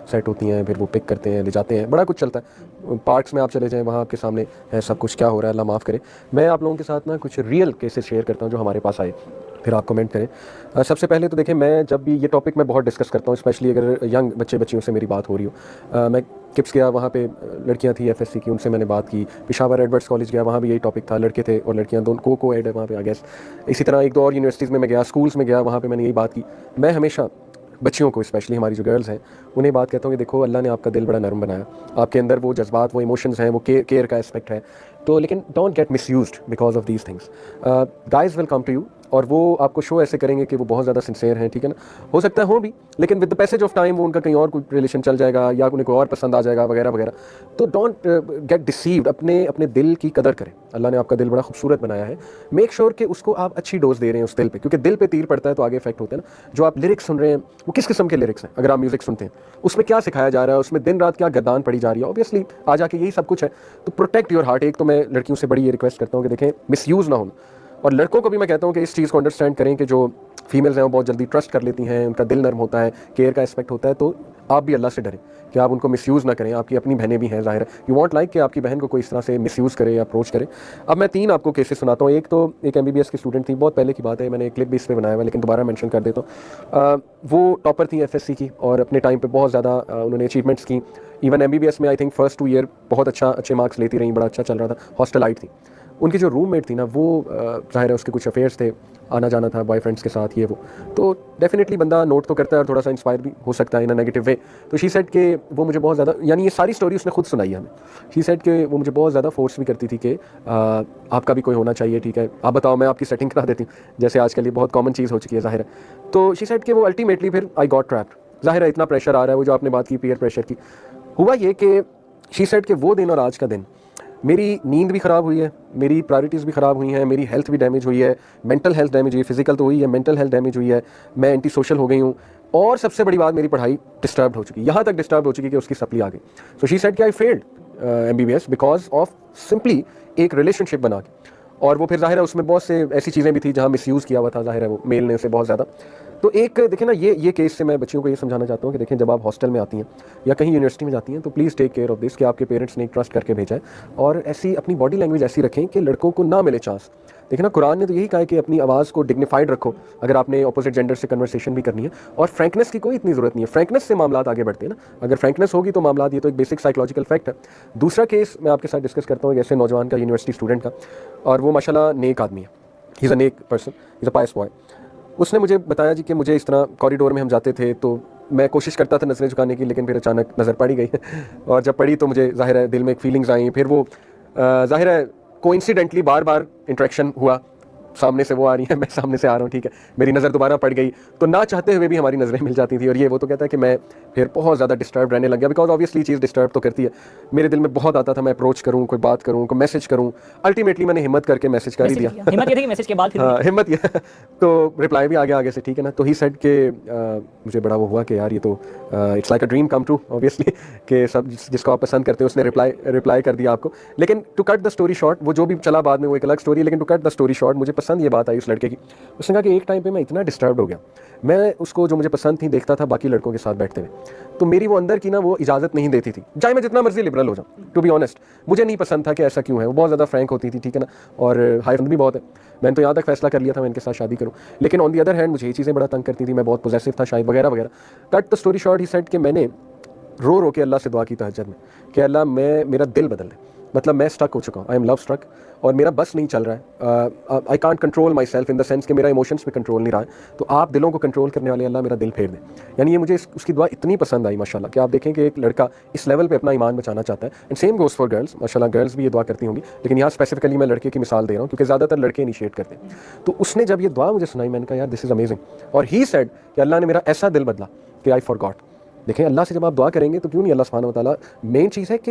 Set होती हैं, फिर वो पिक करते हैं, ले जाते हैं, बड़ा कुछ चलता है। पार्क्स में आप चले जाएँ, वहाँ आपके सामने है सब कुछ क्या हो रहा है, अल्लाह माफ़ करे। मैं आप लोगों के साथ ना कुछ रियल केसेस शेयर करता हूँ जो हमारे पास आए, फिर आप कमेंट करें। सबसे पहले तो देखिए, मैं जब भी ये टॉपिक मैं बहुत डिस्कस करता हूँ, स्पेशली अगर यंग बच्चे बच्चियों से मेरी बात हो रही हो। मैं किप्स गया, वहाँ पे लड़कियाँ थी एफएससी की, उनसे मैंने बात की। पेशावर एडवर्ड्स कॉलेज गया, वहाँ भी यही टॉपिक था, लड़के थे और लड़कियाँ दोनों को एड है वहाँ पे आ गया। इसी तरह एक दो और यूनिवर्सिटीज़ में मैं गया, स्कूल्स में गया, वहाँ पे मैंने यही बात की। मैं हमेशा बच्चियों को, स्पेशली हमारी जो गर्ल्स हैं, उन्हें बात कहता हूँ कि देखो, अल्लाह ने आपका दिल बड़ा नरम बनाया, आपके अंदर वो जज्बात, वो इमोशंस हैं, वो केयर का एस्पेक्ट है, तो लेकिन don't get misused because of these things. Guys will come to you और वो आपको शो ऐसे करेंगे कि वो बहुत ज़्यादा सिंसेयर हैं, ठीक है ना, हो सकता है हो भी, लेकिन with the passage of time वो उनका कहीं और कोई रिलेशन चल जाएगा या उन्हें कोई और पसंद आ जाएगा वगैरह वगैरह। तो डोंट गेट डिसीव्ड, अपने दिल की कदर करें। अल्लाह ने आपका दिल बड़ा खूबसूरत बनाया है, मेक श्योर कि उसको आप अच्छी डोज दे रहे हैं उस दिल पे, क्योंकि दिल पे तीर पड़ता है तो आगे इफेक्ट होता है ना। जो आप लिरिक्स सुन रहे हैं वो किस किस्म के लिरिक्स हैं, अगर आप म्यूजिक सुनते हैं उसमें क्या सिखाया जा रहा है, उसमें दिन रात क्या गर्दान पड़ी जा रही है, ऑब्वियसली आ जाके यही सब कुछ है। तो प्रोटेक्ट योर हार्ट। एक तो मैं लड़कियों से बड़ी ये रिक्वेस्ट करता हूँ कि देखें, मिसयूज़ ना हो, और लड़कों को भी मैं कहता हूँ कि इस चीज़ को अंडरस्टैंड करें कि जो फीमेल्स हैं वो बहुत जल्दी ट्रस्ट कर लेती हैं, उनका दिल नर्म होता है, केयर का एस्पेक्ट होता है, तो आप भी अल्लाह से डरें कि आप उनको मिसयूज़ ना करें। आपकी अपनी बहनें भी हैं, ज़ाहिर है, यू वांट लाइक कि आपकी बहन को कोई इस तरह से मिसयूज़ करे या अप्रोच करे। अब मैं 3 आपको केसेस सुनाता हूँ। एक तो एक एमबीबीएस की स्टूडेंट थी, बहुत पहले की बात है, मैंने एक क्लिप भी इस पर बनाया हुआ, लेकिन दोबारा मेंशन कर देता हूँ। वो टॉपर थी एफएससी की और अपने टाइम पे बहुत ज़्यादा उन्होंने अचीवमेंट्स की। इवन एमबीबीएस में आई थिंक फर्स्ट 2 ईयर बहुत अच्छे मार्क्स लेती रही, बड़ा अच्छा चल रहा था। हॉस्टलाइट थी। उनकी जो रूममेट थी ना, वो ज़ाहिर है उसके कुछ अफेयर्स थे, आना जाना था बॉयफ्रेंड्स के साथ, ये वो, तो डेफिनेटली बंदा नोट तो करता है और थोड़ा सा इंस्पायर भी हो सकता है इन अ नेगेटिव वे। तो शी सेड कि वो मुझे बहुत ज़्यादा, यानी ये सारी स्टोरी उसने खुद सुनाई है हमें। शी सेड कि वो मुझे बहुत ज़्यादा फोर्स भी करती थी कि आपका भी कोई होना चाहिए, ठीक है, आप बताओ, मैं आपकी सेटिंग करा देती हूँ, जैसे आजकल ये बहुत कॉमन चीज़ हो चुकी है, ज़ाहिर है। तो शी सेड कि वो अल्टीमेटली फिर आई गॉट ट्रैप्ड। ज़ाहिर है इतना प्रेशर आ रहा है, वो जो आपने बात की पीयर प्रेशर की, हुआ ये कि शी सेड कि वो दिन और आज का दिन मेरी नींद भी ख़राब हुई है, मेरी प्रायोरिटीज़ भी ख़राब हुई हैं, मेरी हेल्थ भी डैमेज हुई है, मेंटल हेल्थ डैमेज हुई है, फिजिकल तो हुई है, मेंटल हेल्थ डैमेज हुई है, मैं एंटी सोशल हो गई हूँ, और सबसे बड़ी बात, मेरी पढ़ाई डिस्टर्ब हो चुकी, यहाँ तक डिस्टर्ब हो चुकी कि उसकी सप्ली आ गई। सो शी सेड कि I failed MBBS because of simply एक रिलेशनशिप बना के। और वो फिर ज़ाहिर है उसमें बहुत से ऐसी चीज़ें भी थी जहाँ मिसयूज़ किया हुआ था, ज़ाहिर है वो मेल ने उसे बहुत ज़्यादा। तो एक देखें ना, ये केस से मैं बच्चियों को ये समझाना चाहता हूँ कि देखें, जब आप हॉस्टल में आती हैं या कहीं यूनिवर्सिटी में जाती हैं, तो please take care of this कि आपके पेरेंट्स ने ट्रस्ट करके भेजा है, और ऐसी अपनी बॉडी लैंग्वेज ऐसी रखें कि लड़कों को ना मिले चांस। देखिए ना, कुरान ने तो यही कहा है कि अपनी आवाज़ को डिग्निफाइड रखो अगर आपने अपोजिट जेंडर से कन्वर्सेशन भी करनी है, और फ्रैंकनेस की कोई इतनी ज़रूरत नहीं है, फ्रैंकनेस से मामला आगे बढ़ते हैं ना, अगर फ्रैंकनेस होगी तो मामला, ये तो एक बेसिक साइकोलॉजिकल फैक्ट है। दूसरा केस मैं आपके साथ डिस्कस करता हूँ, जैसे नौजवान का, यूनिवर्सिटी स्टूडेंट का, और वो माशाल्लाह नेक आदमी है, ही इज़ अ नेक person, he is a pious boy. उसने मुझे बताया जी कि मुझे इस तरह कॉरिडोर में हम जाते थे तो मैं कोशिश करता था नज़रें झुकाने की, लेकिन फिर अचानक नज़र पड़ गई और जब पड़ी तो मुझे ज़ाहिर है दिल में एक फीलिंग्स आई। फिर वो ज़ाहिर है कोइंसिडेंटली बार बार इंटरेक्शन हुआ, सामने से वो आ रही है, मैं सामने से आ रहा हूँ, ठीक है, मेरी नज़र दोबारा पड़ गई, तो ना चाहते हुए भी हमारी नज़रें मिल जाती थी। और ये वो तो कहता है कि मैं फिर बहुत ज़्यादा डिस्टर्ब रहने लग गया, बिकॉज ऑब्वियसली चीज़ डिस्टर्ब तो करती है। मेरे दिल में बहुत आता था, मैं अप्रोच करूँ, कोई बात करूँ, कोई मैसेज करूँ। अल्टीमेटली मैंने हिम्मत करके मैसेज कर ही दिया। हिम्मत ये थी कि मैसेज के बाद फिर हाँ, हिम्मत ये तो रिप्लाई भी आ गया आगे से, ठीक है ना। तो ही सेड के मुझे बड़ा वो हुआ कि यार ये तो it's like a dream come true, obviously, कि सब जिसको आप पसंद करते हो उसने रिप्लाई कर दिया आपको। लेकिन to cut the story short, वो जो भी चला बाद में वो एक अलग स्टोरी, लेकिन to cut the story short, मुझे पसंद ये बात आई उस लड़के की। उसने कहा कि एक टाइम पे मैं इतना डिस्टर्ब हो गया, मैं उसको जो मुझे पसंद थी देखता था बाकी लड़कों के साथ बैठते हुए, तो मेरी वो अंदर की ना वो इजाज़त नहीं देती थी, चाहे मैं जितना मर्जी लिबरल हो जाऊँ। टू बी ऑनेस्ट, मुझे नहीं पसंद था कि ऐसा क्यों है, वो बहुत ज़्यादा फ्रैंक होती थी, ठीक है ना, और हाई भी बहुत है। मैंने तो यहाँ तक फैसला कर लिया था मैं इनके साथ शादी करूँ, लेकिन ऑन दी अदर हैंड मुझे ये चीज़ें बड़ा तंग करती थी, मैं बहुत पॉजेसिव था शायद, वगैरह वगैरह। Cut the story short, he said कि मैंने रो के अल्लाह से दुआ की तहज्जुद में कि अल्लाह मेरा दिल बदल दे, मतलब मैं स्टक हो चुका हूँ, आई एम लव स्ट्रक, और मेरा बस नहीं चल रहा है, I can't control my self in the sense कि मेरा इमोशंस पे कंट्रोल नहीं रहा है, तो आप दिलों को कंट्रोल करने वाले अल्लाह मेरा दिल फेर दें। यानी ये मुझे उसकी दुआ इतनी पसंद आई माशाल्लाह, कि आप देखें कि एक लड़का इस लेवल पे अपना ईमान बचाना चाहता है। And same goes for girls, माशाल्लाह गर्ल्स भी ये दुआ करती होंगी, लेकिन यहाँ स्पेसिफिकली मैं लड़के की मिसाल दे रहा हूँ क्योंकि ज़्यादातर लड़के इनिशिएट करते हैं। तो उसने जब ये दुआ मुझे सुनाई, मैंने कहा यार दिस इज़ अमेजिंग, और ही सेड कि अल्लाह ने मेरा ऐसा दिल बदला कि आई फॉरगॉट। देखें, अल्लाह से जब आप दुआ करेंगे तो क्यों नहीं, अल्लाह सुब्हानहू व तआला, मेन चीज़ है कि